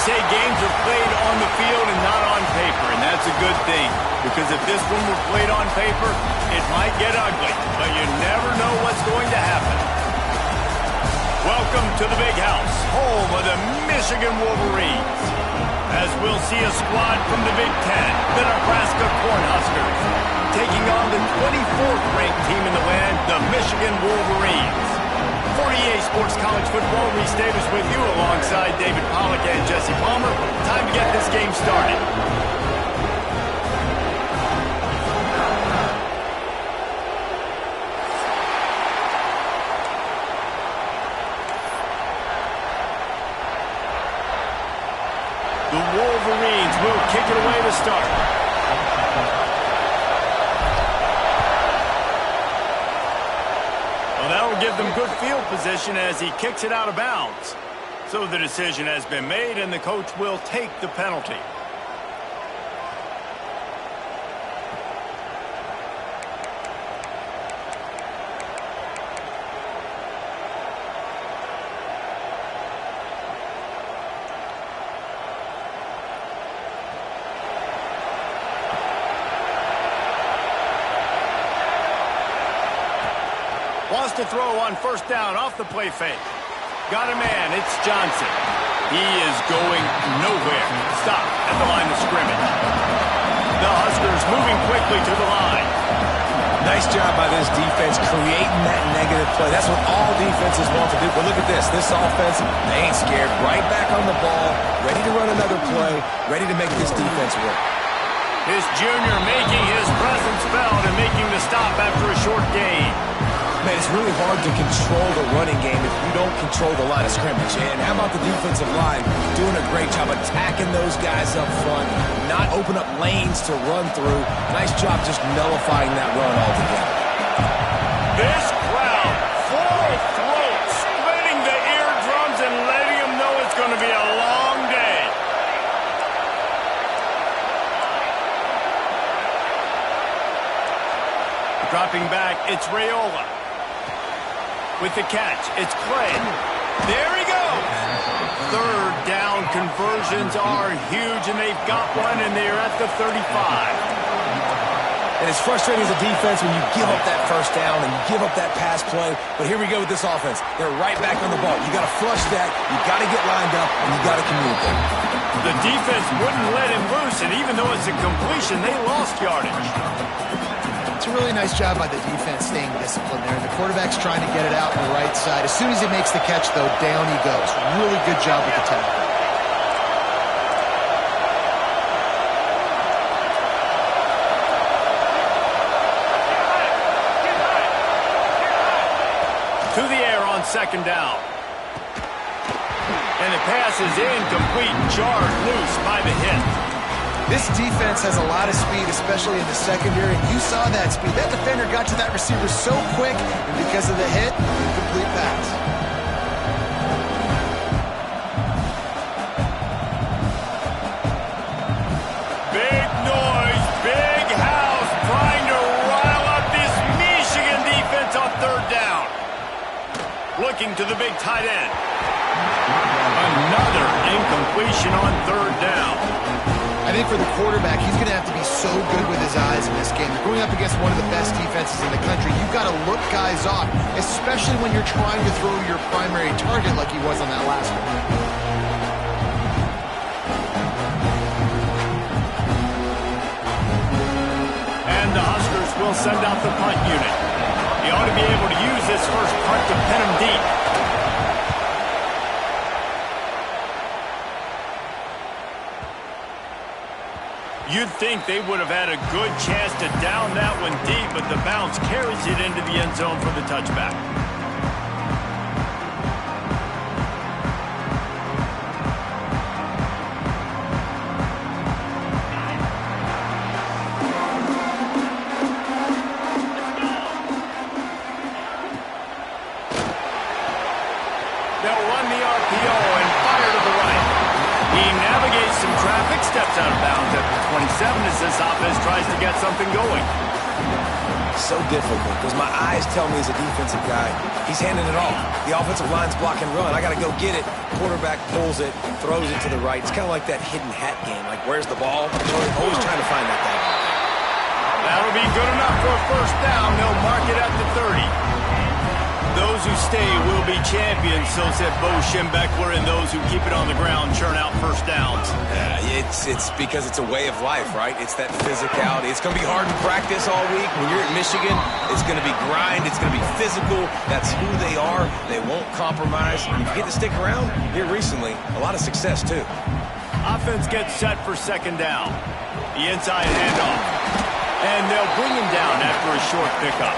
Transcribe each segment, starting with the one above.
say games are played on the field and not on paper, and that's a good thing. Because if this one were played on paper, it might get ugly, but you never know what's going to happen. Welcome to the Big House, home of the Michigan Wolverines. As we'll see a squad from the Big Ten, the Nebraska Cornhuskers, taking on the 24th ranked team in the land, the Michigan Wolverines. 48 Sports College Football, Reese Davis with you alongside David Pollack and Jesse Palmer. Time to get this game started. The Wolverines will kick it away to start. Well, that will give them good field position as he kicks it out of bounds. So the decision has been made, and the coach will take the penalty. Wants to throw on first down off the play fake. Got a man, it's Johnson. He is going nowhere. Stop at the line of scrimmage. The Huskers moving quickly to the line. Nice job by this defense creating that negative play. That's what all defenses want to do. But look at this. This offense, they ain't scared. Right back on the ball, ready to run another play, ready to make this defense work. His junior making his presence felt and making the stop after a short gain. Man, it's really hard to control the running game if you don't control the line of scrimmage. And how about the defensive line doing a great job attacking those guys up front, not open up lanes to run through. Nice job just nullifying that run altogether. This crowd, full of throat, splitting the eardrums and letting them know it's going to be a long day. Dropping back, it's Raiola. With the catch, it's Clay. There he goes. Third down conversions are huge, and they've got one, and they're at the 35. And it's frustrating as a defense when you give up that first down and you give up that pass play. But here we go with this offense. They're right back on the ball. You got to flush that. You got to get lined up, and you got to communicate. The defense wouldn't let him loose, and even though it's a completion, they lost yardage. It's a really nice job by the defense staying disciplined there. And the quarterback's trying to get it out on the right side. As soon as he makes the catch, though, down he goes. Really good job with the tackle. To the air on second down. And the pass is incomplete, jarred loose by the hit. This defense has a lot of speed, especially in the secondary, and you saw that speed. That defender got to that receiver so quick, and because of the hit, incomplete pass. Big noise, big house, trying to rile up this Michigan defense on third down. Looking to the big tight end. Another incompletion on third down. I think for the quarterback, he's going to have to be so good with his eyes in this game. You're going up against one of the best defenses in the country. You've got to look guys off, especially when you're trying to throw your primary target like he was on that last one. And the Huskers will send out the punt unit. He ought to be able to use this first punt to pin him deep. You'd think they would have had a good chance to down that one deep, but the bounce carries it into the end zone for the touchback. They'll run the RPO and fire to the right. He navigates some traffic, steps out of bounds at the 27 as this offense tries to get something going. So difficult because my eyes tell me as a defensive guy, he's handing it off. The offensive line's block and run. I got to go get it. Quarterback pulls it, throws it to the right. It's kind of like that hidden hat game. Like, where's the ball? Always trying to find that guy. That'll be good enough for a first down. They'll mark it at the 30. Those who stay will be champions, so said Bo Schembechler, and those who keep it on the ground churn out first downs. It's because it's a way of life, right? It's that physicality. It's going to be hard in practice all week. When you're at Michigan, it's going to be grind. It's going to be physical. That's who they are. They won't compromise. And if you get to stick around here recently, a lot of success, too. Offense gets set for second down. The inside handoff. And they'll bring him down after a short pickup.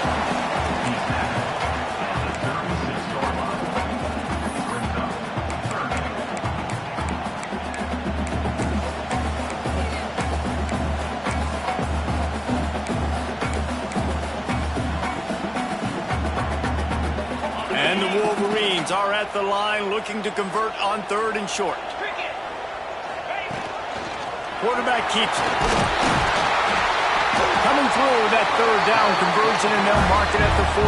And the Wolverines are at the line looking to convert on 3rd and short. Quarterback keeps it. Coming through that 3rd down conversion, and they'll mark it at the 43.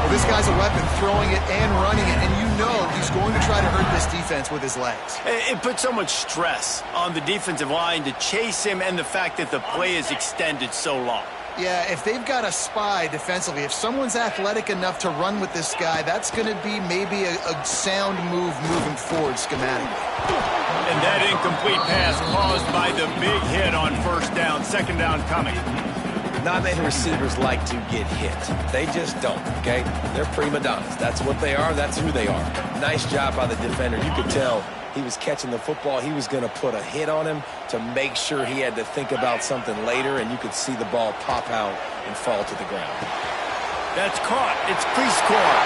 Well, this guy's a weapon, throwing it and running it, and you know he's going to try to hurt this defense with his legs. It puts so much stress on the defensive line to chase him, and the fact that the play is extended so long. Yeah, if they've got a spy defensively, if someone's athletic enough to run with this guy, that's going to be maybe a sound move moving forward schematically. And that incomplete pass caused by the big hit on first down. Second down coming. Not many receivers like to get hit. They just don't, okay? They're prima donnas. That's what they are. That's who they are. Nice job by the defender. You could tell he was catching the football. He was going to put a hit on him to make sure he had to think about something later, and you could see the ball pop out and fall to the ground. That's caught. It's Prieskorn.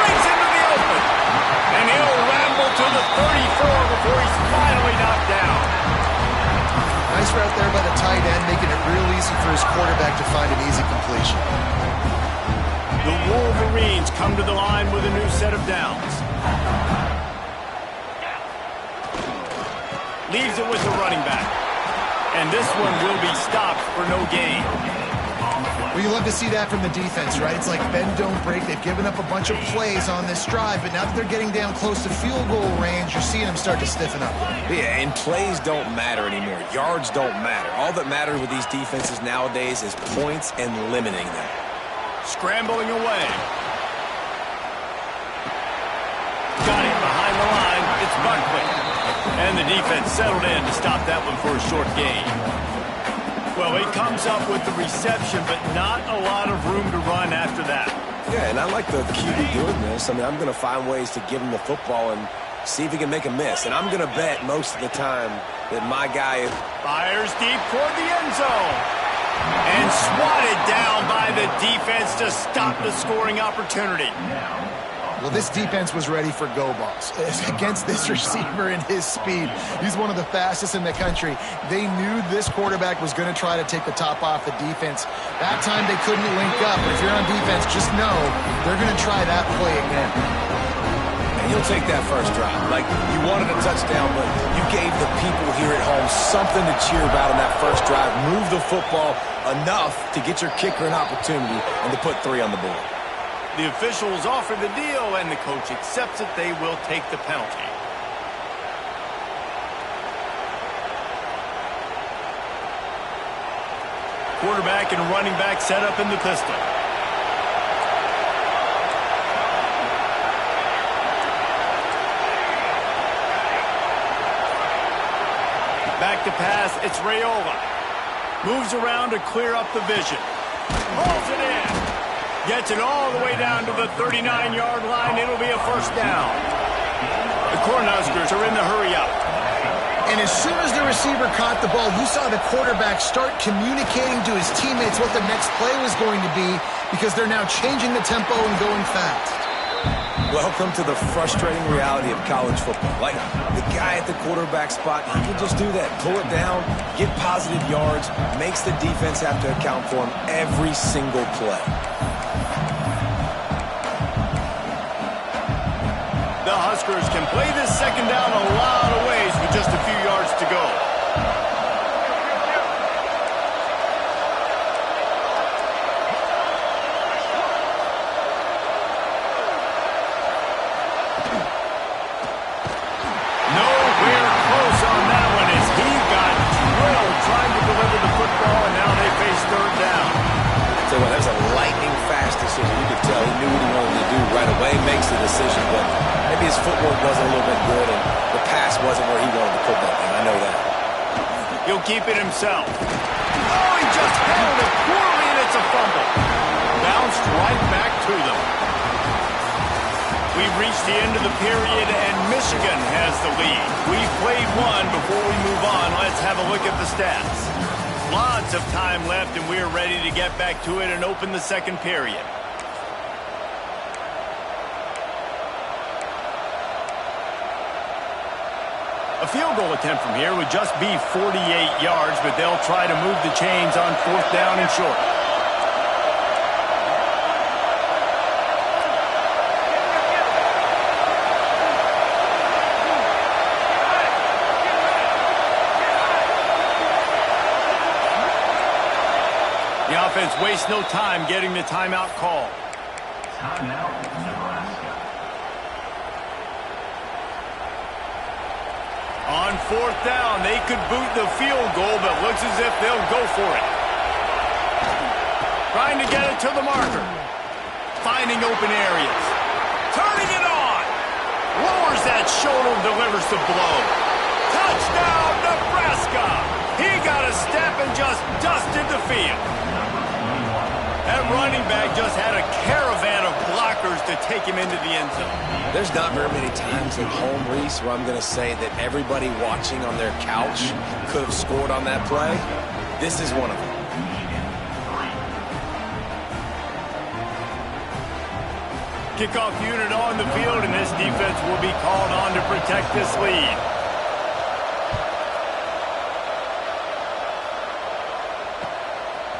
Brings into the open. And he'll ramble to the 34 before he's finally knocked down. Nice route there by the tight end, making it real easy for his quarterback to find an easy completion. The Wolverines come to the line with a new set of downs. Leaves it with the running back. And this one will be stopped for no gain. Well, you love to see that from the defense, right? It's like bend, don't break. They've given up a bunch of plays on this drive, but now that they're getting down close to field goal range, you're seeing them start to stiffen up. Yeah, and plays don't matter anymore. Yards don't matter. All that matters with these defenses nowadays is points and limiting them. Scrambling away. Got him behind the line. It's Buckley. And the defense settled in to stop that one for a short gain. Well, he comes up with the reception, but not a lot of room to run after that. Yeah, and I like the QB doing this. I mean, I'm going to find ways to give him the football and see if he can make a miss. And I'm going to bet most of the time that my guy fires deep toward the end zone. And swatted down by the defense to stop the scoring opportunity. Well, this defense was ready for go balls against this receiver and his speed. He's one of the fastest in the country. They knew this quarterback was going to try to take the top off the defense. That time they couldn't link up. But if you're on defense, just know they're going to try that play again. And you'll take that first drive. Like, you wanted a touchdown, but you gave the people here at home something to cheer about in that first drive. Move the football enough to get your kicker an opportunity and to put 3 on the board. The officials offer the deal, and the coach accepts it. They will take the penalty. Quarterback and running back set up in the pistol. Back to pass, it's Raiola. Moves around to clear up the vision. Rolls it in. Gets it all the way down to the 39-yard line. It'll be a first down. The Cornhuskers are in the hurry-up. And as soon as the receiver caught the ball, you saw the quarterback start communicating to his teammates what the next play was going to be because they're now changing the tempo and going fast. Welcome to the frustrating reality of college football. Like, the guy at the quarterback spot, he can just do that. Pull it down, get positive yards, makes the defense have to account for him every single play. The Huskers can play this second down a lot of ways with just a few yards to go. he makes the decision, but maybe his footwork wasn't a little bit good, and the pass wasn't where he wanted to put that thing. I know that. He'll keep it himself. Oh, he just handled it poorly, and it's a fumble. Bounced right back to them. We've reached the end of the period, and Michigan has the lead. We've played one. Before we move on, let's have a look at the stats. Lots of time left, and we're ready to get back to it and open the second period. A field goal attempt from here would just be 48 yards, but they'll try to move the chains on 4th down and short. The offense wastes no time getting the timeout call. Timeout, Nebraska. On 4th down, they could boot the field goal, but looks as if they'll go for it. Trying to get it to the marker. Finding open areas. Turning it on. Lowers that shoulder, delivers the blow. Touchdown, Nebraska! He got a step and just dusted the field. That running back just had a caravan of blockers to take him into the end zone. There's not very many times at home, Reese, where I'm going to say that everybody watching on their couch could have scored on that play. This is one of them. Kickoff unit on the field, and this defense will be called on to protect this lead.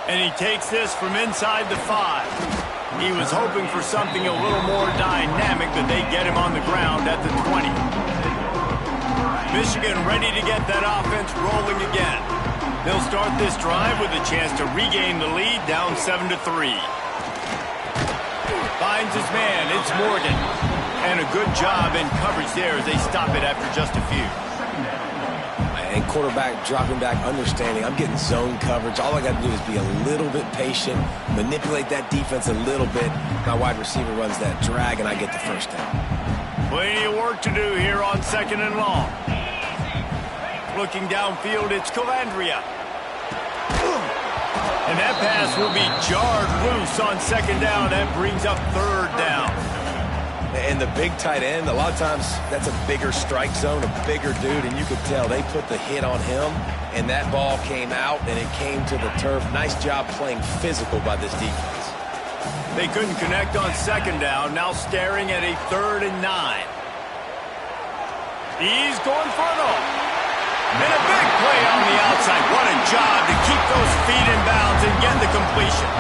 And he takes this from inside the 5. He was hoping for something a little more dynamic, but they get him on the ground at the 20. Michigan ready to get that offense rolling again. They'll start this drive with a chance to regain the lead, down 7-3. Finds his man, it's Morgan. And a good job in coverage there as they stop it after just a few. And quarterback dropping back, understanding I'm getting zone coverage. All I got to do is be a little bit patient, manipulate that defense a little bit. My wide receiver runs that drag, and I get the first down. Plenty of work to do here on 2nd and long. Looking downfield, it's Calandria. And that pass will be jarred loose on 2nd down. That brings up 3rd down. And the big tight end, a lot of times that's a bigger strike zone, a bigger dude, and you could tell they put the hit on him, and that ball came out, and it came to the turf. Nice job playing physical by this defense. They couldn't connect on 2nd down, now staring at a 3rd and 9. He's going for it all. And a big play on the outside. What a job to keep those feet in bounds and get the completion.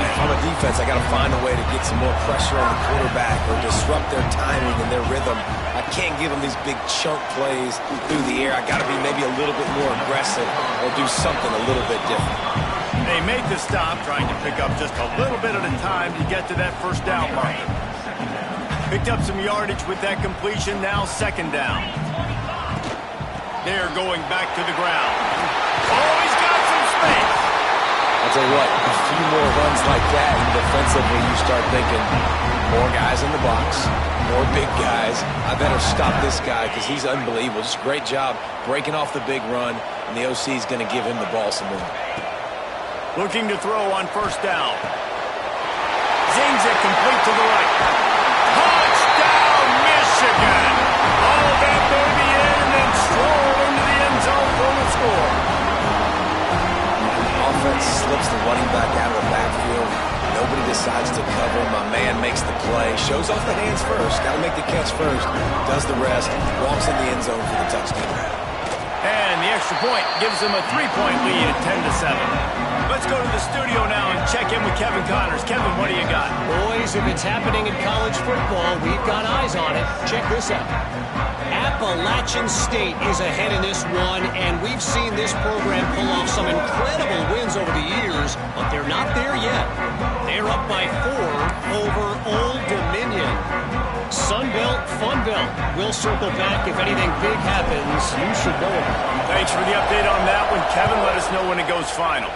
If I'm a defense, I got to find a way to get some more pressure on the quarterback or disrupt their timing and their rhythm. I can't give them these big chunk plays through the air. I got to be maybe a little bit more aggressive or do something a little bit different. They make the stop, trying to pick up just a little bit at a time to get to that 1st down marker. Picked up some yardage with that completion, now 2nd down. They're going back to the ground. Oh, he's got some space. I'll tell you what, a few more runs like that, and defensively you start thinking, more guys in the box, more big guys. I better stop this guy because he's unbelievable. Just a great job breaking off the big run, and the OC is going to give him the ball some more. Looking to throw on 1st down. Zings it complete to the right. Touchdown, Michigan! All that baby in and then stroll into the end zone for the score. Offense slips the running back out of the backfield. Nobody decides to cover. My man makes the play. Shows off the hands first. Got to make the catch first. Does the rest. Walks in the end zone for the touchdown. And the extra point gives them a 3-point lead at 10-7. Let's go to the studio now and check in with Kevin Connors. Kevin, what do you got? Boys, if it's happening in college football, we've got eyes on it. Check this out. Appalachian State is ahead in this one, and we've seen this program pull off some incredible wins over the years, but they're not there yet. They're up by 4 over Old Dominion. Sunbelt, Funbelt. We'll circle back if anything big happens. You should know about it. Thanks for the update on that one, Kevin. Let us know when it goes final.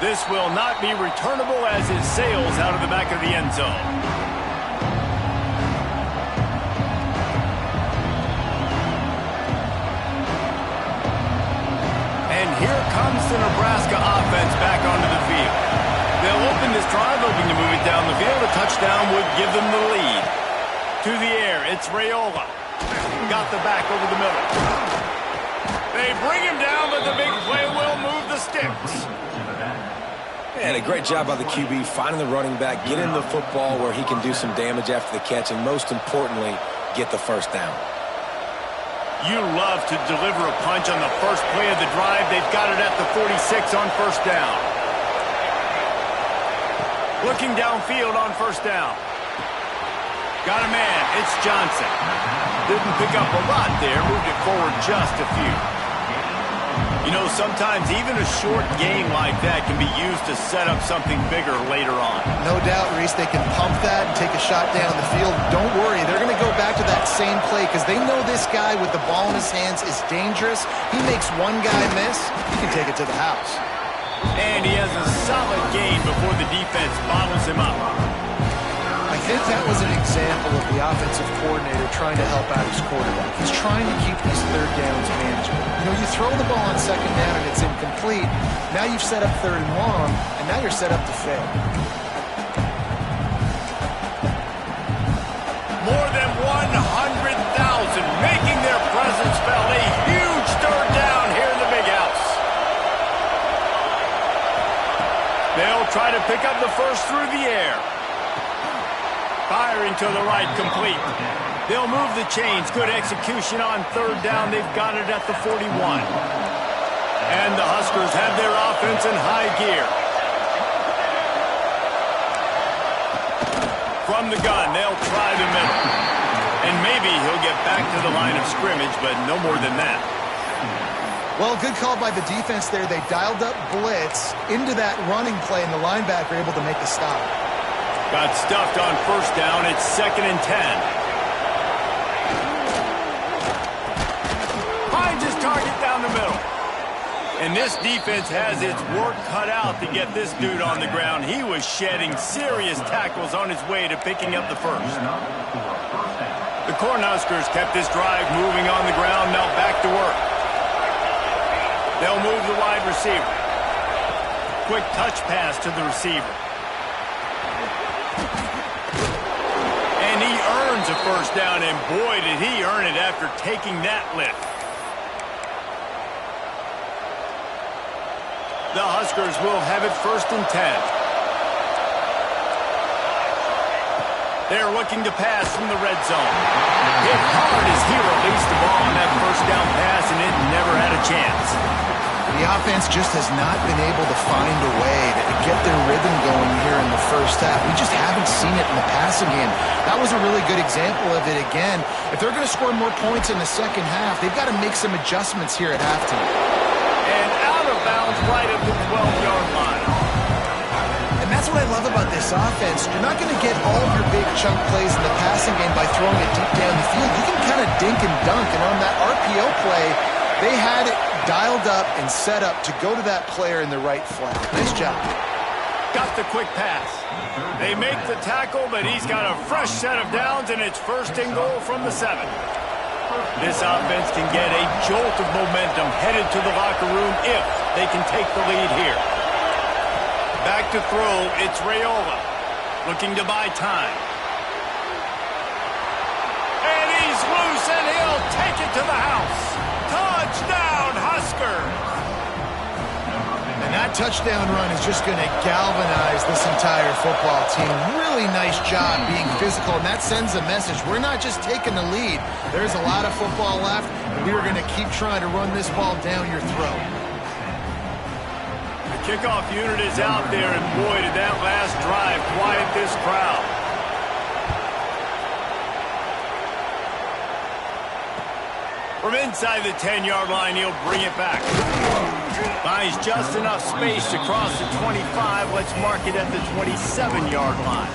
This will not be returnable as it sails out of the back of the end zone. And here comes the Nebraska offense back onto the field. They'll open this drive, hoping to move it down the field. A touchdown would give them the lead. To the air, it's Raiola. Got the back over the middle. They bring him down, but the big play will move the sticks. And a great job by the QB finding the running back, getting the football where he can do some damage after the catch, and most importantly, get the first down. You love to deliver a punch on the first play of the drive. They've got it at the 46 on first down. Looking downfield on first down. Got a man. It's Johnson. Didn't pick up a lot there. Moved it forward just a few. You know, sometimes even a short game like that can be used to set up something bigger later on. No doubt, Reese, they can pump that and take a shot down the field. Don't worry, they're going to go back to that same play because they know this guy with the ball in his hands is dangerous. He makes one guy miss, he can take it to the house. And he has a solid gain before the defense bottles him up. I think that was an example of the offensive coordinator trying to help out his quarterback. He's trying to keep these third downs manageable. You know, you throw the ball on second down and it's incomplete. Now you've set up third and long, and now you're set up to fail. More than 100,000 making their presence felt. A huge third down here in the big house. They'll try to pick up the first through the air. Firing to the right, complete. They'll move the chains. Good execution on third down. They've got it at the 41. And the Huskers have their offense in high gear. From the gun, they'll try the middle. And maybe he'll get back to the line of scrimmage, but no more than that. Well, good call by the defense there. They dialed up blitz into that running play, and the linebacker able to make a stop. Got stuffed on first down. It's 2nd and 10. Finds his target down the middle. And this defense has its work cut out to get this dude on the ground. He was shedding serious tackles on his way to picking up the first. The Cornhuskers kept this drive moving on the ground. Now back to work. They'll move the wide receiver. Quick touch pass to the receiver. And he earns a first down, and boy, did he earn it after taking that lift. The Huskers will have it 1st and 10. They're looking to pass from the red zone. Hit hard as he released the ball on that first down pass, and it never had a chance. The offense just has not been able to find a way to get their rhythm going here in the first half. We just haven't seen it in the passing game. That was a really good example of it again. If they're going to score more points in the second half, they've got to make some adjustments here at halftime. And out of bounds right at the 12-yard line. And that's what I love about this offense. You're not going to get all of your big chunk plays in the passing game by throwing it deep down the field. You can kind of dink and dunk. And on that RPO play, they had it dialed up and set up to go to that player in the right flat. Nice job. Got the quick pass. They make the tackle, but he's got a fresh set of downs, and it's 1st and goal from the 7. This offense can get a jolt of momentum headed to the locker room if they can take the lead here. Back to throw, it's Raiola. Looking to buy time. And he's loose, and he'll take it to the house. Touchdown, Huskers! And that touchdown run is just going to galvanize this entire football team. Really nice job being physical, and that sends a message. We're not just taking the lead. There's a lot of football left, and we are going to keep trying to run this ball down your throat. The kickoff unit is out there, and boy, did that last drive quiet this crowd. From inside the 10-yard line, he'll bring it back. Finds just enough space to cross the 25. Let's mark it at the 27-yard line.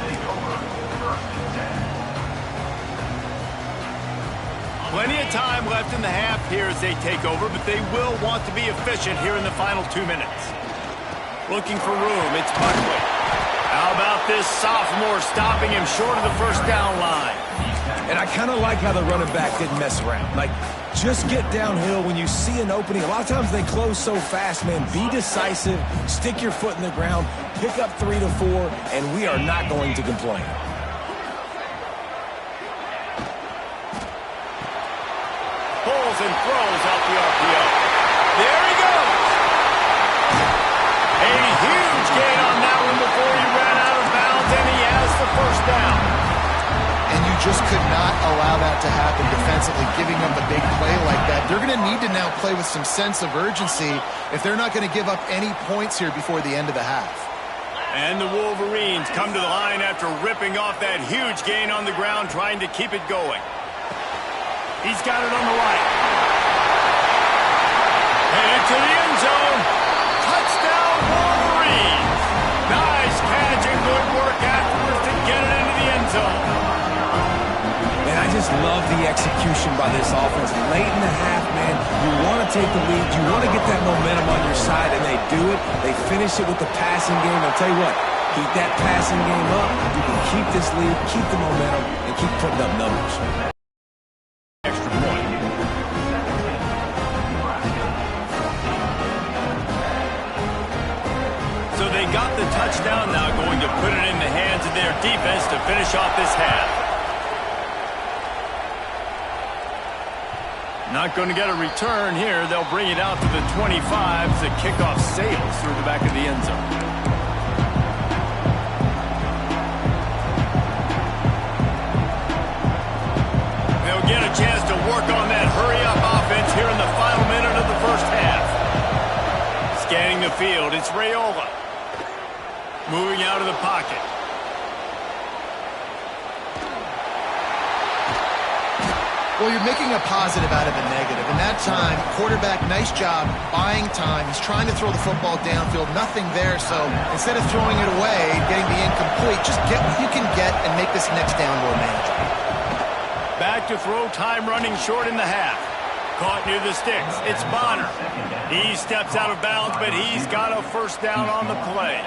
Plenty of time left in the half here as they take over, but they will want to be efficient here in the final 2 minutes. Looking for room, it's Buckley. How about this sophomore stopping him short of the first down line? And I kind of like how the running back didn't mess around. Like, just get downhill when you see an opening. A lot of times they close so fast, man. Be decisive, stick your foot in the ground, pick up 3 to 4, and we are not going to complain. Pulls and throws out the RPO. There he goes. A huge gain on that one before he ran out of bounds, and he has the first down. And you just could not allow that to happen defensively, giving up a big play like that. They're going to need to now play with some sense of urgency if they're not going to give up any points here before the end of the half. And the Wolverines come to the line after ripping off that huge gain on the ground, trying to keep it going. He's got it on the right. Headed to the end zone. Touchdown, Wolverines. Nice catch and good work afterwards to get it into the end zone. And I just love the execution by this offense. Late in the half, man, you want to take the lead. You want to get that momentum on your side, and they do it. They finish it with the passing game. I'll tell you what, keep that passing game up. You can keep this lead, keep the momentum, and keep putting up numbers. Extra point. So they got the touchdown, now going to put it in the hands of their defense to finish off this half. Not going to get a return here. They'll bring it out to the 25 as the kickoff sails through the back of the end zone. They'll get a chance to work on that hurry-up offense here in the final minute of the first half. Scanning the field, it's Raiola. Moving out of the pocket. Well, you're making a positive out of a negative. In that time, quarterback, nice job, buying time. He's trying to throw the football downfield. Nothing there, so instead of throwing it away, getting the incomplete, just get what you can get and make this next down more manageable. Back to throw, time running short in the half. Caught near the sticks. It's Bonner. He steps out of bounds, but he's got a first down on the play.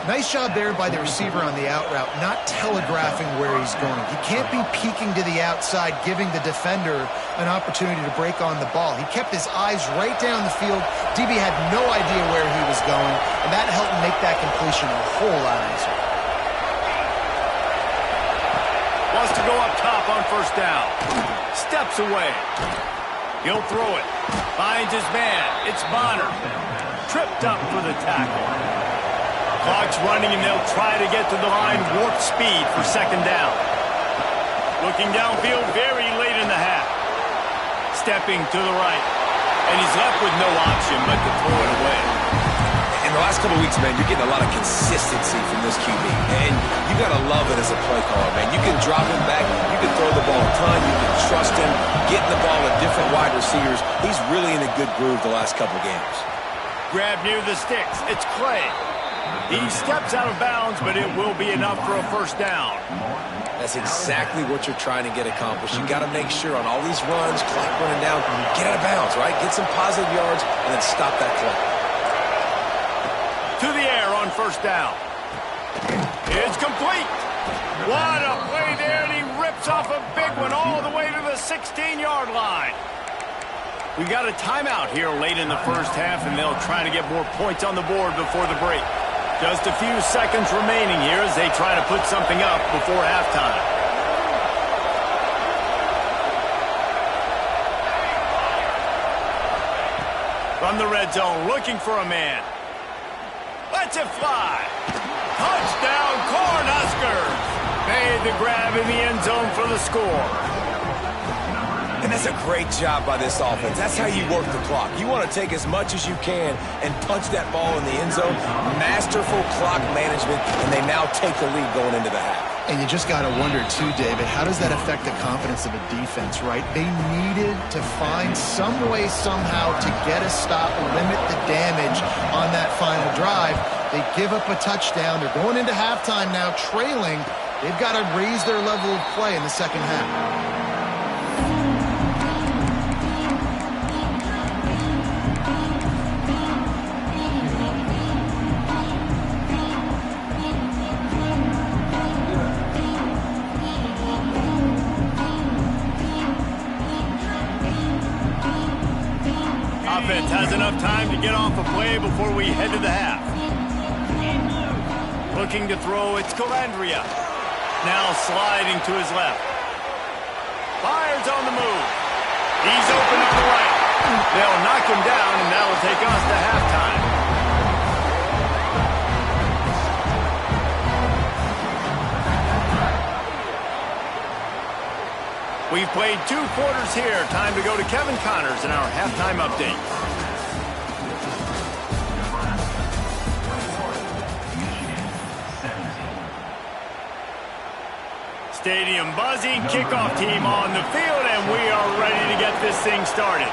Nice job there by the receiver on the out route, not telegraphing where he's going. He can't be peeking to the outside, giving the defender an opportunity to break on the ball. He kept his eyes right down the field. DB had no idea where he was going, and that helped make that completion a whole lot easier. Wants to go up top on first down. Steps away. He'll throw it. Finds his man. It's Bonner. Tripped up for the tackle. Clock's running, and they'll try to get to the line. Warp speed for second down. Looking downfield very late in the half. Stepping to the right. And he's left with no option but to throw it away. In the last couple of weeks, man, you're getting a lot of consistency from this QB. And you got to love it as a play caller, man. You can drop him back. You can throw the ball a ton. You can trust him. Getting the ball to different wide receivers. He's really in a good groove the last couple games. Grab near the sticks. It's Clay. He steps out of bounds, but it will be enough for a first down. That's exactly what you're trying to get accomplished. You got to make sure on all these runs, clock running down, get out of bounds, right? Get some positive yards, and then stop that clock. To the air on first down. It's complete. What a play there, and he rips off a big one all the way to the 16-yard line. We got a timeout here late in the first half, and they'll try to get more points on the board before the break. Just a few seconds remaining here as they try to put something up before halftime. From the red zone, looking for a man. Lets it fly. Touchdown, Cornhuskers. Made the grab in the end zone for the score. And that's a great job by this offense. That's how you work the clock. You want to take as much as you can and punch that ball in the end zone. Masterful clock management, and they now take the lead going into the half. And you just got to wonder, too, David, how does that affect the confidence of a defense, right? They needed to find some way, somehow, to get a stop, limit the damage on that final drive. They give up a touchdown. They're going into halftime now, trailing. They've got to raise their level of play in the second half. play before we head to the half. Looking to throw, it's Calandria. Now sliding to his left. Fires on the move. He's open on the right. They'll knock him down, and that will take us to halftime. We've played 2 quarters here. Time to go to Kevin Connors in our halftime update. Stadium buzzing, kickoff team on the field, and we are ready to get this thing started.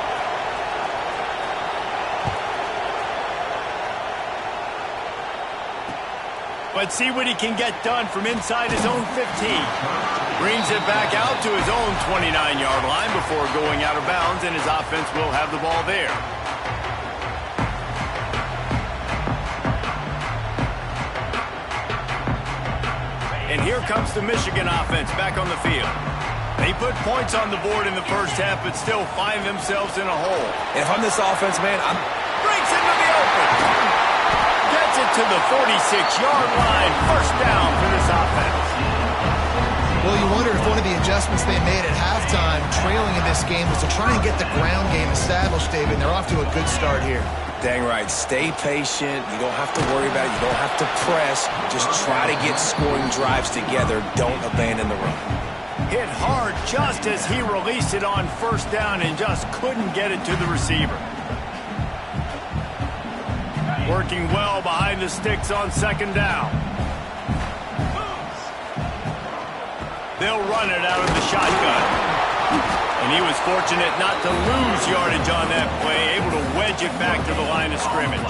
Let's see what he can get done from inside his own 15. Brings it back out to his own 29-yard line before going out of bounds, and his offense will have the ball there. And here comes the Michigan offense back on the field. They put points on the board in the first half, but still find themselves in a hole. And if I'm this offense, man, Breaks into the open. Gets it to the 46-yard line. First down for this offense. Well, you wonder if one of the adjustments they made at halftime, trailing in this game, was to try and get the ground game established, David. And they're off to a good start here. dang right, stay patient. You don't have to worry about it. You don't have to press. Just try to get scoring drives together. Don't abandon the run. Hit hard just as he released it on first down and just couldn't get it to the receiver. Working well behind the sticks on second down. They'll run it out of the shotgun. And he was fortunate not to lose yardage on that play, able to wedge it back to the line of scrimmage.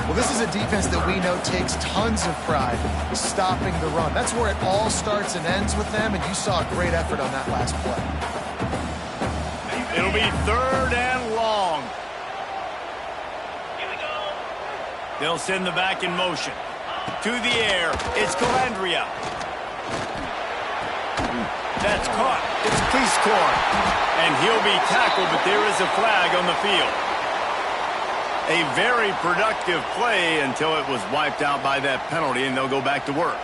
Well, this is a defense that we know takes tons of pride stopping the run. That's where it all starts and ends with them, and you saw a great effort on that last play. It'll be third and long. Here we go. They'll send the back in motion. To the air, it's Calandria. That's caught. It's Cleescorn. And he'll be tackled, but there is a flag on the field. A very productive play until it was wiped out by that penalty, and they'll go back to work.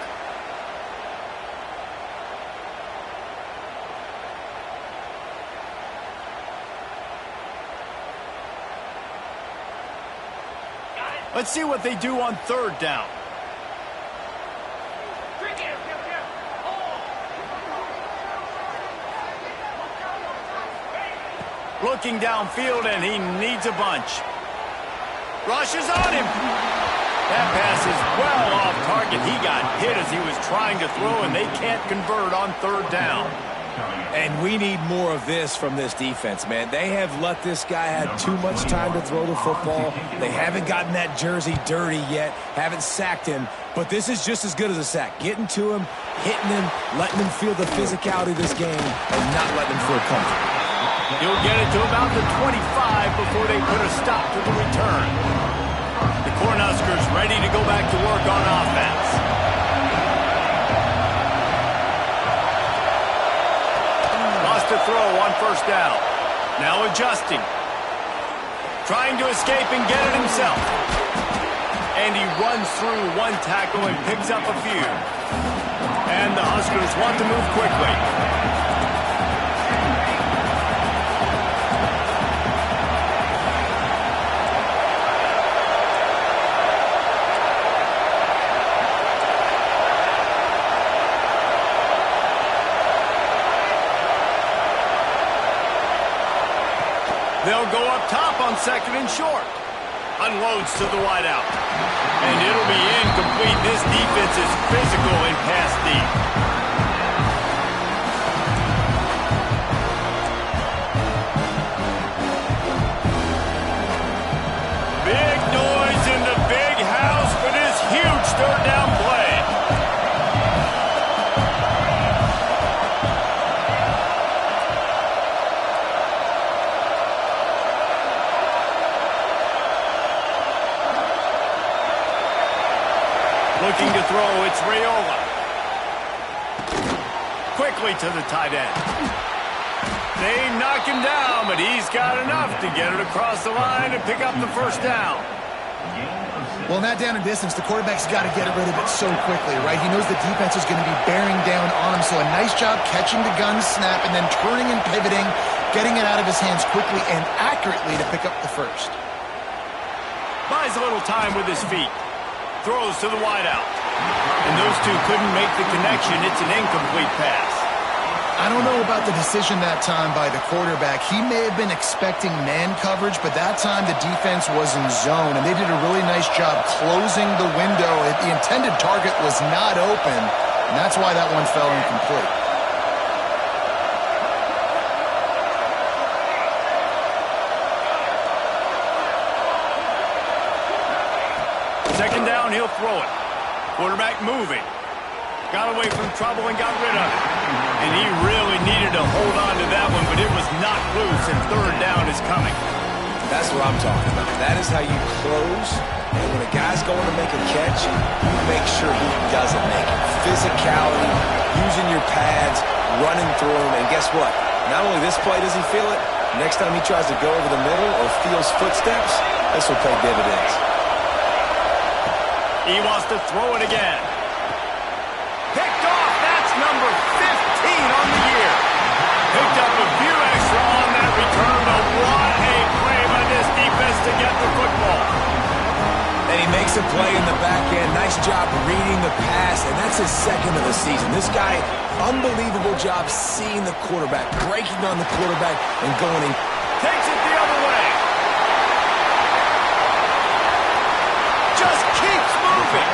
Let's see what they do on third down. Looking downfield, and he needs a bunch. Rushes on him. That pass is well off target. He got hit as he was trying to throw, and they can't convert on third down. And we need more of this from this defense, man. They have let this guy have too much time to throw the football. They haven't gotten that jersey dirty yet, haven't sacked him. But this is just as good as a sack. Getting to him, hitting him, letting him feel the physicality of this game, and not letting him feel comfortable. He'll get it to about the 25 before they put a stop to the return. The Cornhuskers ready to go back to work on offense. Lost a throw on first down. Now adjusting. Trying to escape and get it himself. And he runs through one tackle and picks up a few. And the Huskers want to move quickly. They'll go up top on second and short. Unloads to the wideout. And it'll be incomplete. This defense is physical and pass deep. Big noise in the big house for this huge third down play. Looking to throw, it's Raiola. Quickly to the tight end. They knock him down, but he's got enough to get it across the line and pick up the first down. Well, in that down and distance, the quarterback's got to get rid of it so quickly, right? He knows the defense is going to be bearing down on him, so a nice job catching the gun snap and then turning and pivoting, getting it out of his hands quickly and accurately to pick up the first. Buys a little time with his feet. Throws to the wideout. And those two couldn't make the connection. It's an incomplete pass. I don't know about the decision that time by the quarterback. He may have been expecting man coverage, but that time the defense was in zone, and they did a really nice job closing the window. The intended target was not open, and that's why that one fell incomplete. Second down, he'll throw it. Quarterback moving. Got away from trouble and got rid of it. And he really needed to hold on to that one, but it was knocked loose, and third down is coming. That's what I'm talking about. That is how you close. And when a guy's going to make a catch, you make sure he doesn't make it. Physicality, using your pads, running through him. And guess what? Not only this play does he feel it, next time he tries to go over the middle or feels footsteps, this will pay dividends. He wants to throw it again. Picked off. That's number 15 on the year. Picked up a few extra on that return, but what a play by this defense to get the football. And he makes a play in the back end. Nice job reading the pass, and that's his second of the season. This guy, unbelievable job seeing the quarterback, breaking on the quarterback, and going in. Takes it the other way. Just keeps moving.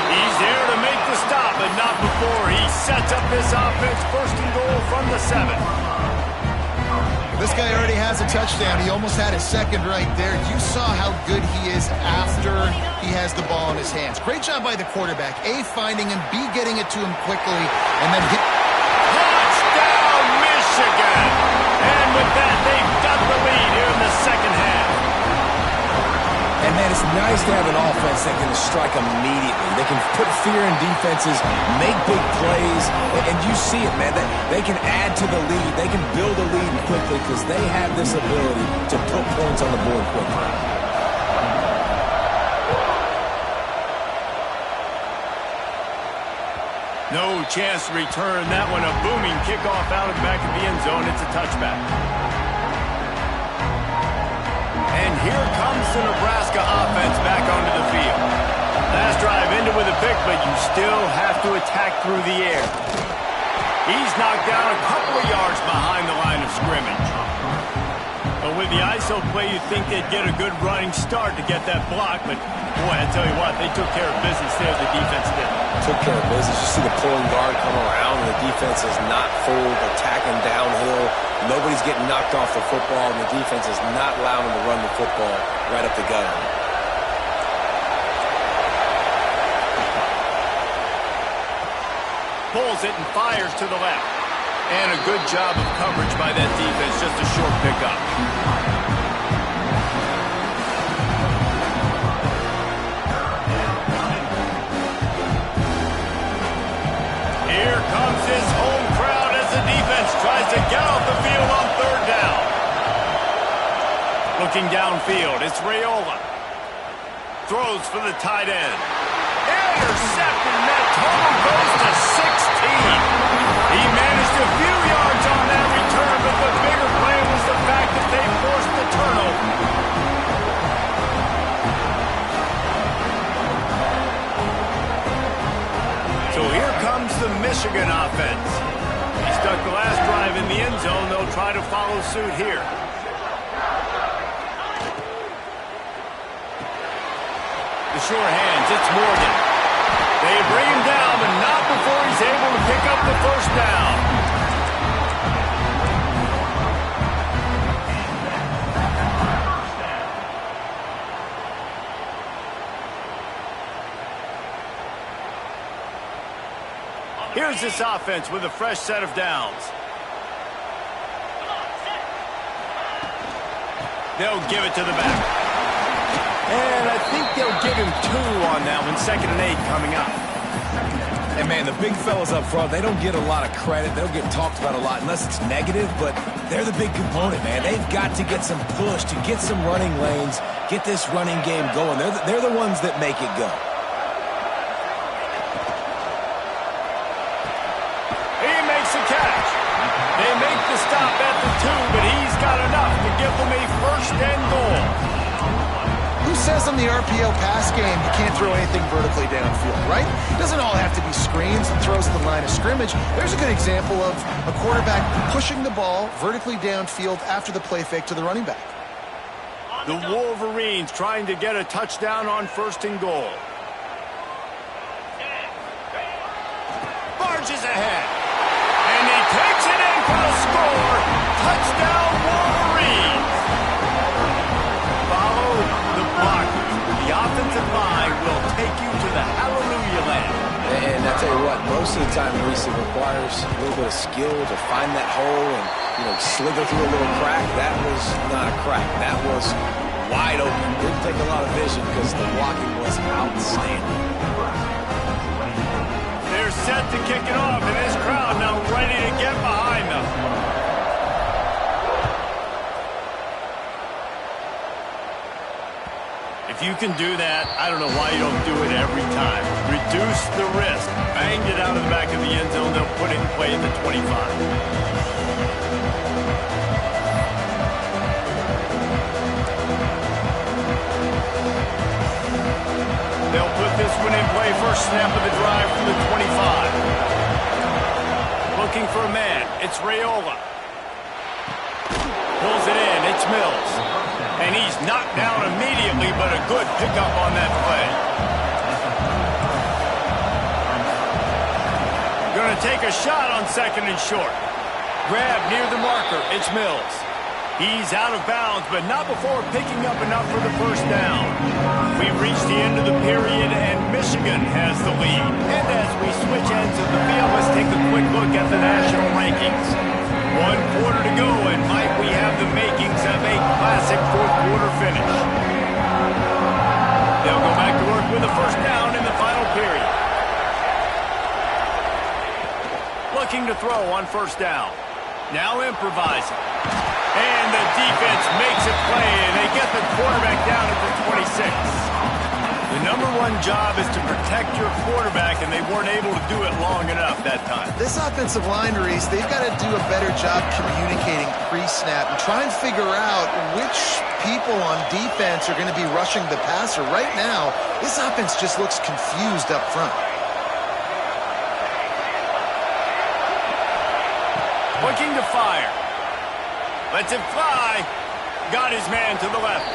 He's there to make the stop, but not before he sets up this offense first and goal from the 7. This guy already has a touchdown. He almost had his second right there. You saw how good he is after he has the ball in his hands. Great job by the quarterback. A, finding him, B, getting it to him quickly, and then hit. Touchdown, Michigan! And with that, they've got the lead here in the second half. And, man, it's nice to have an offense that can strike immediately. They can put fear in defenses, make big plays, and you see it, man. They can add to the lead. They can build a lead quickly because they have this ability to put points on the board quickly. No chance to return that one. A booming kickoff out of the back of the end zone. It's a touchback. And here comes the Nebraska offense back onto the field. Last drive ended with a pick, but you still have to attack through the air. He's knocked down a couple of yards behind the line of scrimmage. But with the ISO play, you'd think they'd get a good running start to get that block, but boy, I tell you what, they took care of business there. The defense did. Took care of business. You see the pulling guard come around, and the defense is not full, attacking downhill. Nobody's getting knocked off the football, and the defense is not allowing them to run the football right up the gut. Pulls it and fires to the left. And a good job of coverage by that defense. Just a short pickup. Here comes his home crowd as the defense tries to get off the field on third down. Looking downfield, it's Raiola. Throws for the tight end. Intercepted, and that total goes to 16. He managed a few yards on that return, but the bigger play was the fact that they forced the turnover. So here comes the Michigan offense. He stuck the last drive in the end zone. They'll try to follow suit here. The sure hands, it's Morgan. They bring him down, but not before he's able to pick up the first down. Here's this offense with a fresh set of downs. They'll give it to the back. And I think they'll give him 2 on that one. 2nd and 8 coming up. And, man, the big fellas up front, they don't get a lot of credit. They don't get talked about a lot unless it's negative, but they're the big component, man. They've got to get some push, to get some running lanes, get this running game going. They're the ones that make it go. He makes the catch. They make the stop at the 2, but he's got enough to give them a first and goal. Who says in the RPO pass game you can't throw anything vertically downfield, right? It doesn't all have to be screens and throws at the line of scrimmage. There's a good example of a quarterback pushing the ball vertically downfield after the play fake to the running back. The Wolverines trying to get a touchdown on first and goal. Barges ahead. And he takes it in for the score. Touchdown Wolverines. Follow the block. The offensive line will take you to the hallelujah land. And I tell you what, most of the time, Reese, it requires a little bit of skill to find that hole and, slither through a little crack. That was not a crack. That was wide open. Didn't take a lot of vision because the blocking was outstanding. They're set to kick it off, and this crowd now ready to get behind them. If you can do that, I don't know why you don't do it every time. Reduce the risk. Banged it out of the back of the end zone. They'll put it in play at the 25. They'll put this one in play. First snap of the drive from the 25. Looking for a man. It's Raiola. Pulls it in. It's Mills. And he's knocked down immediately, but a good pickup on that play. Going to take a shot on second and short. Grab near the marker. It's Mills. He's out of bounds, but not before picking up enough for the first down. We've reached the end of the period, and Michigan has the lead. And as we switch ends of the field, let's take a quick look at the national rankings. 1 quarter to go, and might we have the makings of a classic fourth-quarter finish. They'll go back to work with a first down in the final period. Looking to throw on first down. Now improvising. And the defense makes a play, and they get the quarterback down at the 26. The number one job is to protect your quarterback, and they weren't able to do it long enough that time. This offensive line, Reese, they've got to do a better job communicating pre-snap and try and figure out which people on defense are going to be rushing the passer. Right now, this offense just looks confused up front. Looking to fire. Lets it fly. Got his man to the left.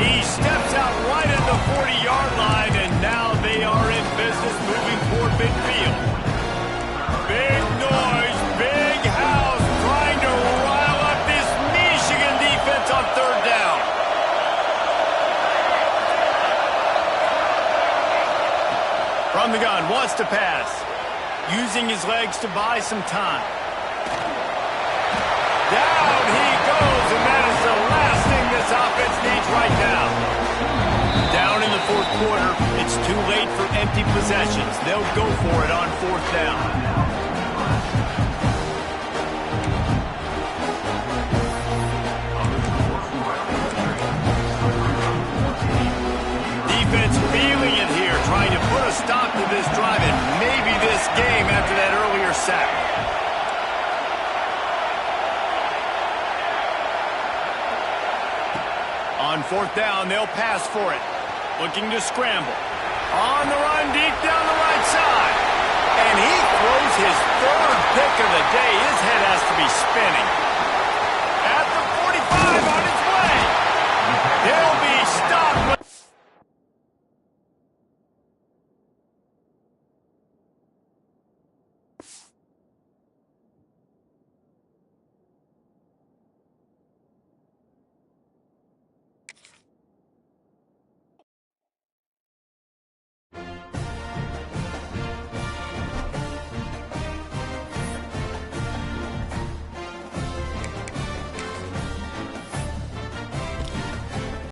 He steps out right at the 40-yard line, and now they are in business moving toward midfield. Big noise, big house, trying to rile up this Michigan defense on third down. From the gun, wants to pass. Using his legs to buy some time. Down he goes, and that is the last thing this offense needs right now. Down in the fourth quarter, it's too late for empty possessions. They'll go for it on fourth down. Defense feeling it here, trying to put a stop to this drive and maybe this game after that earlier sack. On fourth down, they'll pass for it. Looking to scramble. On the run, deep down the right side. And he throws his third pick of the day. His head has to be spinning. At the 45 on